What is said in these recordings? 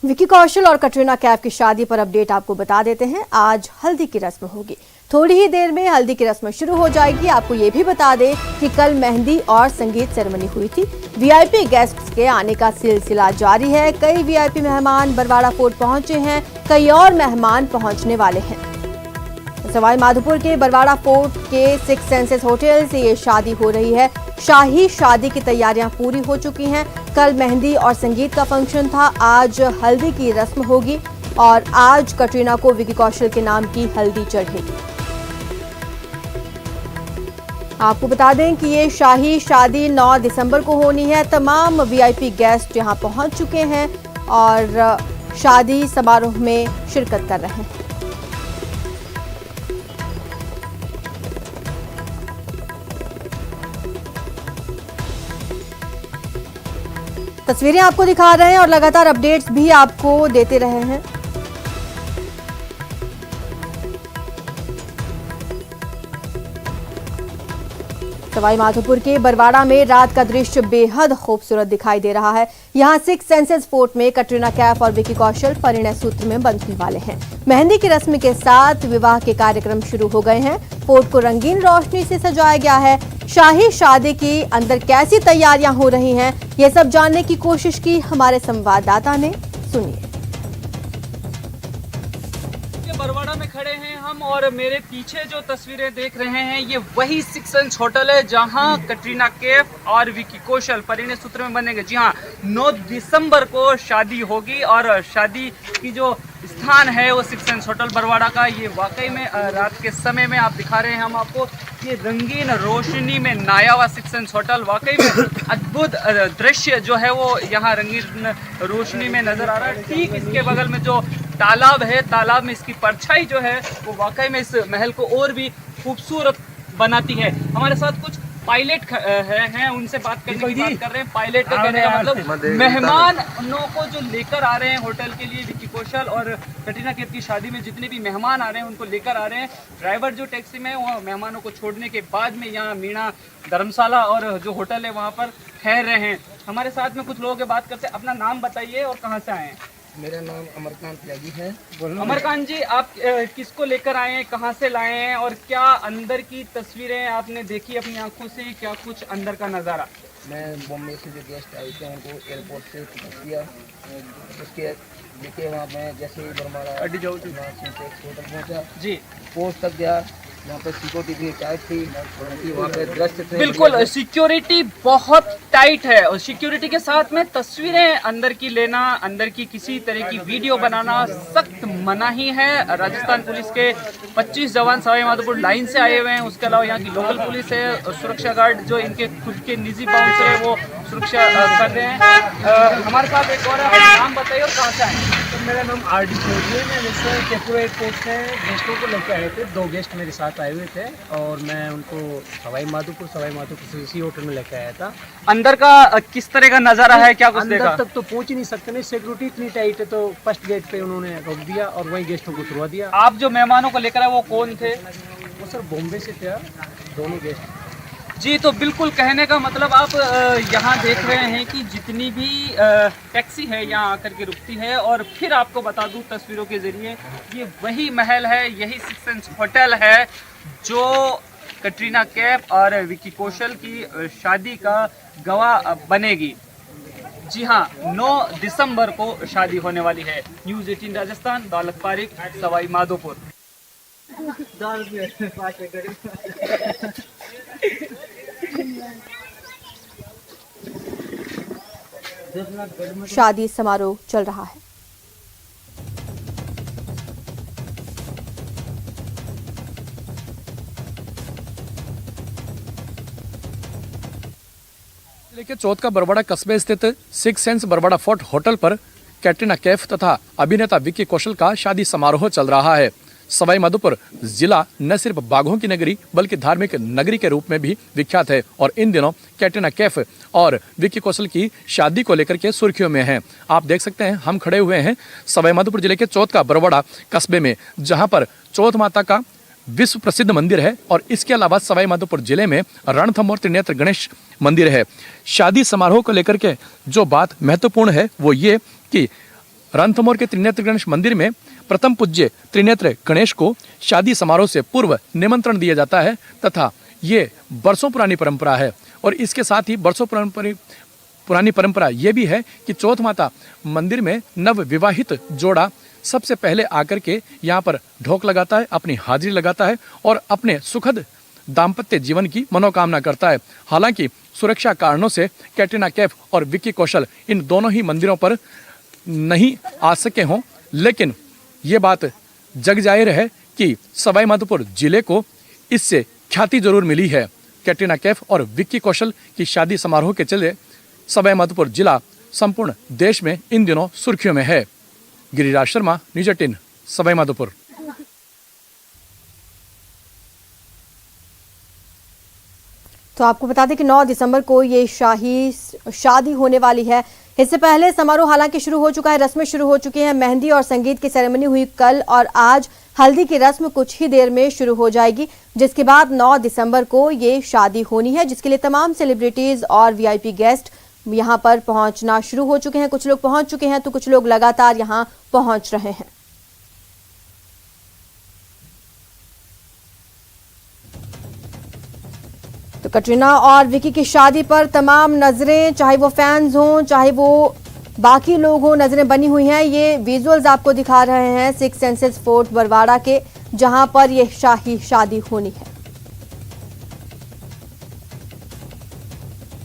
विकी कौशल और कटरीना कैफ की शादी पर अपडेट आपको बता देते हैं। आज हल्दी की रस्म होगी, थोड़ी ही देर में हल्दी की रस्म शुरू हो जाएगी। आपको ये भी बता दें कि कल मेहंदी और संगीत सेरेमनी हुई थी। वीआईपी गेस्ट्स के आने का सिलसिला जारी है। कई वीआईपी मेहमान बरवाड़ा फोर्ट पहुंचे हैं, कई और मेहमान पहुंचने वाले हैं। सवाई माधोपुर के बरवाड़ा फोर्ट के सिक्स सेंसेस होटल से ये शादी हो रही है। शाही शादी की तैयारियां पूरी हो चुकी हैं। कल मेहंदी और संगीत का फंक्शन था, आज हल्दी की रस्म होगी और आज कटरीना को विकी कौशल के नाम की हल्दी चढ़ेगी। आपको बता दें कि ये शाही शादी 9 दिसंबर को होनी है। तमाम वीआईपी गेस्ट यहां पहुंच चुके हैं और शादी समारोह में शिरकत कर रहे हैं। तस्वीरें आपको दिखा रहे हैं और लगातार अपडेट्स भी आपको देते रहे हैं। सवाई माधोपुर के बरवाड़ा में रात का दृश्य बेहद खूबसूरत दिखाई दे रहा है। यहां सिक्स सेंसेस फोर्ट में कटरीना कैफ और विकी कौशल परिणय सूत्र में बंधने वाले हैं। मेहंदी की रस्म के साथ विवाह के कार्यक्रम शुरू हो गए हैं। फोर्ट को रंगीन रोशनी से सजाया गया है। शाही शादी की अंदर कैसी तैयारियां हो रही हैं, ये सब जानने की कोशिश की हमारे संवाददाता ने। सुनिए। बरवाड़ा में खड़े हैं हम और मेरे पीछे जो तस्वीरें देख रहे हैं ये वही सिक्स सेंस होटल है जहां कटरीना कैफ और विकी कौशल परिणय सूत्र में बनेंगे। जी हाँ, 9 दिसंबर को शादी होगी और शादी की जो स्थान है वो सिक्स सेंस होटल बरवाड़ा का। ये वाकई में रात के समय में आप दिखा रहे हैं हम आपको, ये रंगीन रोशनी में नाया हुआ सिक्स सेंस होटल। वाकई में अद्भुत दृश्य जो है वो यहाँ रंगीन रोशनी में नजर आ रहा है। ठीक इसके बगल में जो तालाब है, तालाब में इसकी परछाई जो है वो वाकई में इस महल को और भी खूबसूरत बनाती है। हमारे साथ कुछ पायलट हैं, उनसे बात करने की बात कर रहे हैं। पायलट का कहने का मतलब मेहमानों को जो लेकर आ रहे हैं होटल के लिए विकी कौशल और कटरीना कैफ की शादी में जितने भी मेहमान आ रहे हैं उनको लेकर आ रहे हैं। ड्राइवर जो टैक्सी में है वो मेहमानों को छोड़ने के बाद में यहाँ मीणा धर्मशाला और जो होटल है वहाँ पर ठहर रहे हैं। हमारे साथ में कुछ लोगों के बात करते हैं। अपना नाम बताइए और कहाँ से आए हैं? मेरा नाम अमरकांत त्यागी है। अमरकांत जी, आप किसको लेकर आए हैं, कहाँ से लाए हैं और क्या अंदर की तस्वीरें आपने देखी अपनी आंखों से? क्या कुछ अंदर का नज़ारा? मैं बॉम्बे से जो गेस्ट आए थे उनको एयरपोर्ट से पिक किया, उसके लेके वहाँ मैं जैसे ही बरवाड़ा अड्डी जाऊँ होटल पहुँचा जी, पोस्ट तक गया। वहाँ पे सिक्योरिटी इतनी टाइट थी, वहाँ पे दृश्य थे। बिल्कुल, सिक्योरिटी बहुत टाइट है और सिक्योरिटी के साथ में तस्वीरें अंदर की लेना, अंदर की किसी तरह की वीडियो बनाना सख्त मनाही है। राजस्थान पुलिस के 25 जवान सवाई माधोपुर लाइन से आए हुए हैं। उसके अलावा यहाँ की लोकल पुलिस है और सुरक्षा गार्ड जो इनके खुद के निजी बाउंसर है वो सुरक्षा कर रहे हैं। हमारे साथ एक और नाम बताइए और कहाँ से आए? तो मेरा नाम आर.डी. चौधरी है। मैं जैसे कैपुरा एयरपोर्ट से गेस्टों को लेकर आए थे। 2 गेस्ट मेरे साथ आए हुए थे और मैं उनको सवाई माधोपुर से इसी होटल में लेकर आया था। अंदर का किस तरह का नजारा है, क्या कुछ देखा? अंदर तक तो पहुंच ही नहीं सकते, नहीं सिक्योरिटी इतनी टाइट है। तो फर्स्ट गेट पे उन्होंने रोक दिया और वही गेस्टों को उतरवा दिया। आप जो मेहमानों को लेकर आए वो कौन थे? वो सर बॉम्बे से थे दोनों गेस्ट। जी, तो बिल्कुल कहने का मतलब आप यहाँ देख रहे हैं कि जितनी भी टैक्सी है यहाँ आकर के रुकती है। और फिर आपको बता दूँ तस्वीरों के जरिए, ये वही महल है, यही सिक्स सेंस होटल है जो कटरीना कैफ और विकी कौशल की शादी का गवाह बनेगी। जी हाँ, 9 दिसंबर को शादी होने वाली है। न्यूज़ 18 राजस्थान, दौलत पारिक, सवाई माधोपुर। शादी समारोह चल रहा है। जिले के चौथ का बरवाड़ा कस्बे स्थित Six Senses Barwara fort hotel पर कैटरीना कैफ तथा अभिनेता विकी कौशल का शादी समारोह चल रहा है। सवाई माधोपुर जिला न सिर्फ बाघों की नगरी बल्कि धार्मिक नगरी के रूप में भी विख्यात है और इन दिनों कैटरीना कैफ और विकी कौशल की शादी को लेकर के सुर्खियों में है। आप देख सकते हैं हम खड़े हुए हैं सवाई माधोपुर जिले के चौथ का बरवाड़ा कस्बे में, जहां पर चौथ माता का विश्व प्रसिद्ध मंदिर है और इसके अलावा सवाई माधोपुर जिले में रणथंभ और त्रिनेत्र गणेश मंदिर है। शादी समारोह को लेकर के जो बात महत्वपूर्ण है वो ये कि रणथंभौर के त्रिनेत्र गणेश मंदिर में प्रथम पूज्य त्रिनेत्र गणेश को शादी समारोह से पूर्व निमंत्रण दिया जाता है तथा ये वर्षों पुरानी परंपरा है। और इसके साथ ही वर्षों पुरानी परंपरा ये भी है कि चौथ माता मंदिर में नव विवाहित जोड़ा सबसे पहले आकर के यहाँ पर ढोक लगाता है, अपनी हाजिरी लगाता है और अपने सुखद दाम्पत्य जीवन की मनोकामना करता है। हालांकि सुरक्षा कारणों से कैटरीना कैफ और विक्की कौशल इन दोनों ही मंदिरों पर नहीं आ सके हों, लेकिन ये बात जग जाहिर है कि सवाई माधोपुर जिले को इससे ख्याति जरूर मिली है। कैटरीना कैफ और विक्की कौशल की शादी समारोह के चलते सवाई माधोपुर जिला संपूर्ण देश में इन दिनों सुर्खियों में है। गिरिराज शर्मा, न्यूज 18, सवाई माधोपुर। तो आपको बता दें कि 9 दिसंबर को ये शादी होने वाली है। इससे पहले समारोह हालांकि शुरू हो चुका है, रस्में शुरू हो चुकी हैं। मेहंदी और संगीत की सेरेमनी हुई कल और आज हल्दी की रस्म कुछ ही देर में शुरू हो जाएगी, जिसके बाद 9 दिसंबर को ये शादी होनी है, जिसके लिए तमाम सेलिब्रिटीज और वीआईपी गेस्ट यहां पर पहुंचना शुरू हो चुके हैं। कुछ लोग पहुंच चुके हैं तो कुछ लोग लगातार यहां पहुंच रहे हैं। तो कटरीना और विकी की शादी पर तमाम नजरें, चाहे वो फैंस हों चाहे वो बाकी लोग हों, नजरें बनी हुई हैं। ये विजुअल्स आपको दिखा रहे हैं 6 सेंसेस फोर्ट बरवाड़ा के, जहां पर ये शाही शादी होनी है।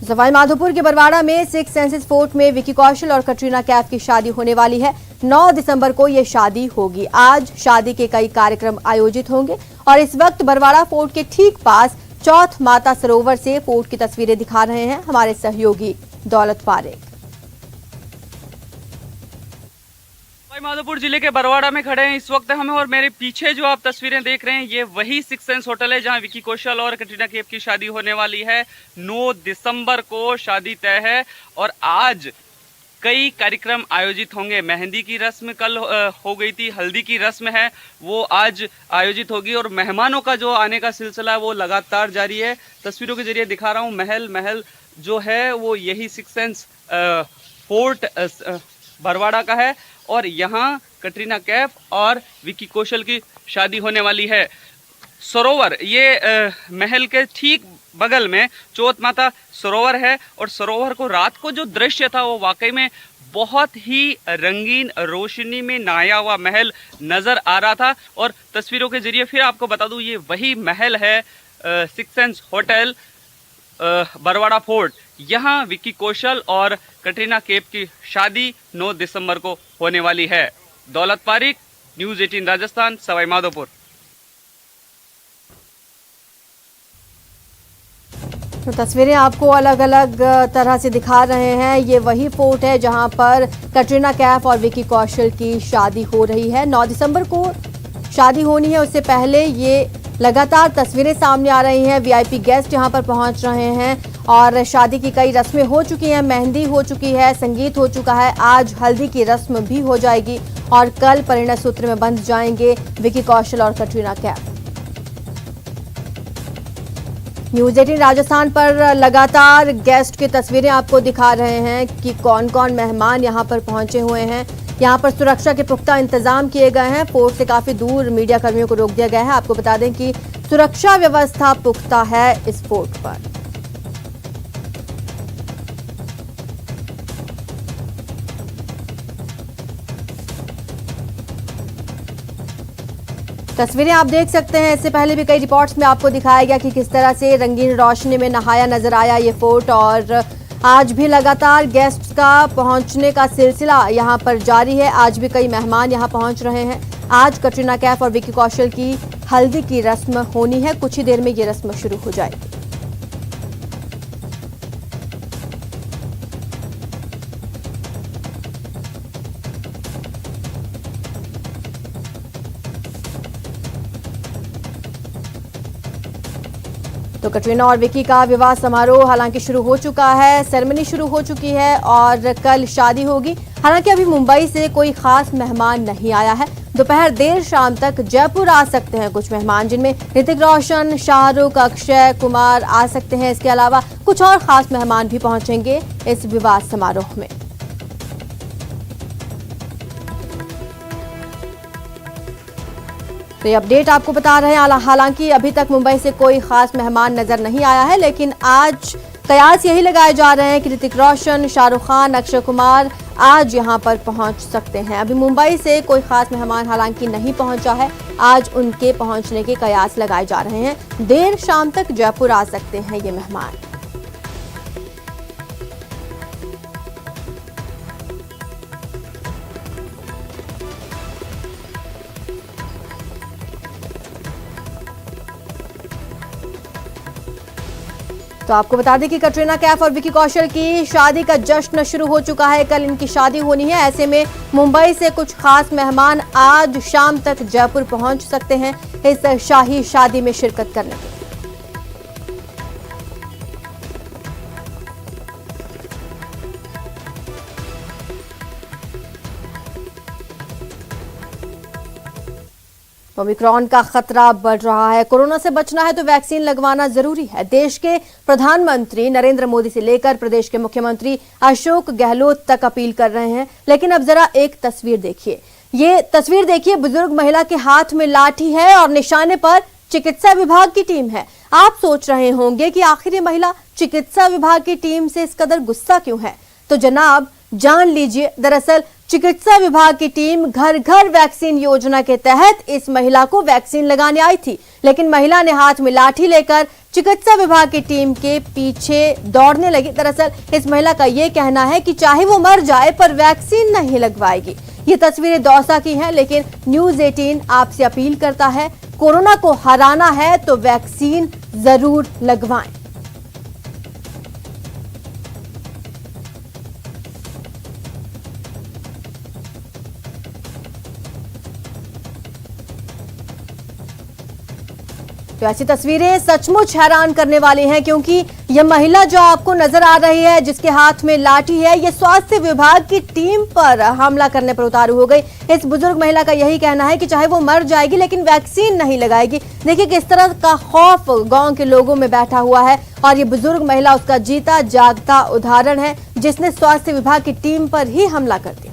सवाई माधोपुर के बरवाड़ा में 6 सेंसेस फोर्ट में विकी कौशल और कटरीना कैफ की शादी होने वाली है। 9 दिसंबर को ये शादी होगी। आज शादी के कई कार्यक्रम आयोजित होंगे और इस वक्त बरवाड़ा फोर्ट के ठीक पास चौथ माता सरोवर से फोर्ट की तस्वीरें दिखा रहे हैं हमारे सहयोगी दौलत पारेख। सवाई माधोपुर जिले के बरवाड़ा में खड़े हैं इस वक्त हम, और मेरे पीछे जो आप तस्वीरें देख रहे हैं ये वही 6 सेंस होटल है जहां विकी कौशल और कटरीना कैफ की शादी होने वाली है। 9 दिसंबर को शादी तय है और आज कई कार्यक्रम आयोजित होंगे। मेहंदी की रस्म कल हो गई थी, हल्दी की रस्म है वो आज आयोजित होगी और मेहमानों का जो आने का सिलसिला है वो लगातार जारी है। तस्वीरों के जरिए दिखा रहा हूँ, महल जो है वो यही 6 सेंस फोर्ट बरवाड़ा का है और यहाँ कटरीना कैफ और विकी कौशल की शादी होने वाली है। सरोवर, ये महल के ठीक बगल में चौथ माता सरोवर है और सरोवर को रात को जो दृश्य था वो वाकई में बहुत ही रंगीन रोशनी में नहाया हुआ महल नजर आ रहा था। और तस्वीरों के जरिए फिर आपको बता दूं ये वही महल है 6 सेंस होटल बरवाड़ा फोर्ट। यहाँ विकी कौशल और कटरीना कैफ की शादी 9 दिसंबर को होने वाली है। दौलत पारेख, न्यूज 18 राजस्थान, सवाई माधोपुर। तो तस्वीरें आपको अलग अलग तरह से दिखा रहे हैं। ये वही फोर्ट है जहां पर कटरीना कैफ और विकी कौशल की शादी हो रही है। 9 दिसंबर को शादी होनी है, उससे पहले ये लगातार तस्वीरें सामने आ रही हैं। वीआईपी गेस्ट यहां पर पहुंच रहे हैं और शादी की कई रस्में हो चुकी हैं। मेहंदी हो चुकी है, संगीत हो चुका है, आज हल्दी की रस्म भी हो जाएगी और कल परिणय सूत्र में बंध जाएंगे विकी कौशल और कटरीना कैफ। न्यूज 18 राजस्थान पर लगातार गेस्ट की तस्वीरें आपको दिखा रहे हैं कि कौन कौन मेहमान यहां पर पहुंचे हुए हैं। यहां पर सुरक्षा के पुख्ता इंतजाम किए गए हैं। फोर्ट से काफी दूर मीडिया कर्मियों को रोक दिया गया है। आपको बता दें कि सुरक्षा व्यवस्था पुख्ता है इस फोर्ट पर। तस्वीरें आप देख सकते हैं। इससे पहले भी कई रिपोर्ट्स में आपको दिखाया गया कि किस तरह से रंगीन रोशनी में नहाया नजर आया ये फोर्ट और आज भी लगातार गेस्ट्स का पहुंचने का सिलसिला यहां पर जारी है। आज भी कई मेहमान यहां पहुंच रहे हैं। आज कटरीना कैफ और विकी कौशल की हल्दी की रस्म होनी है, कुछ ही देर में ये रस्म शुरू हो जाएगी। तो कटरीना और विकी का विवाह समारोह हालांकि शुरू हो चुका है, सेरेमनी शुरू हो चुकी है और कल शादी होगी। हालांकि अभी मुंबई से कोई खास मेहमान नहीं आया है। दोपहर देर शाम तक जयपुर आ सकते हैं कुछ मेहमान, जिनमें ऋतिक रोशन, शाहरुख, अक्षय कुमार आ सकते हैं। इसके अलावा कुछ और खास मेहमान भी पहुंचेंगे इस विवाह समारोह में। तो ये अपडेट आपको बता रहे हैं। हालांकि अभी तक मुंबई से कोई खास मेहमान नजर नहीं आया है, लेकिन आज कयास यही लगाए जा रहे हैं कि ऋतिक रोशन, शाहरुख खान, अक्षय कुमार आज यहां पर पहुंच सकते हैं। अभी मुंबई से कोई खास मेहमान हालांकि नहीं पहुंचा है, आज उनके पहुंचने के कयास लगाए जा रहे हैं। देर शाम तक जयपुर आ सकते हैं ये मेहमान। तो आपको बता दें कि कटरीना कैफ और विकी कौशल की शादी का जश्न शुरू हो चुका है। कल इनकी शादी होनी है, ऐसे में मुंबई से कुछ खास मेहमान आज शाम तक जयपुर पहुंच सकते हैं इस शाही शादी में शिरकत करने के लिए। ओमिक्रॉन का खतरा बढ़ रहा है। कोरोना से बचना है तो वैक्सीन लगवाना जरूरी है। देश के प्रधानमंत्री नरेंद्र मोदी से लेकर प्रदेश के मुख्यमंत्री अशोक गहलोत तक अपील कर रहे हैं। लेकिन अब जरा एक तस्वीर देखिए। ये तस्वीर देखिए, बुजुर्ग महिला के हाथ में लाठी है और निशाने पर चिकित्सा विभाग की टीम है। आप सोच रहे होंगे कि आखिर ये महिला चिकित्सा विभाग की टीम से इस कदर गुस्सा क्यों है? तो जनाब जान लीजिए, दरअसल चिकित्सा विभाग की टीम घर घर वैक्सीन योजना के तहत इस महिला को वैक्सीन लगाने आई थी, लेकिन महिला ने हाथ में लाठी लेकर चिकित्सा विभाग की टीम के पीछे दौड़ने लगी। दरअसल इस महिला का ये कहना है कि चाहे वो मर जाए पर वैक्सीन नहीं लगवाएगी। ये तस्वीरें दौसा की हैं, लेकिन न्यूज़ 18 आपसे अपील करता है, कोरोना को हराना है तो वैक्सीन जरूर लगवाएं। तो ऐसी तस्वीरें सचमुच हैरान करने वाली हैं, क्योंकि यह महिला जो आपको नजर आ रही है, जिसके हाथ में लाठी है, ये स्वास्थ्य विभाग की टीम पर हमला करने पर उतारू हो गई। इस बुजुर्ग महिला का यही कहना है कि चाहे वो मर जाएगी लेकिन वैक्सीन नहीं लगाएगी। देखिए किस तरह का खौफ गांव के लोगों में बैठा हुआ है, और ये बुजुर्ग महिला उसका जीता जागता उदाहरण है, जिसने स्वास्थ्य विभाग की टीम पर ही हमला कर दिया।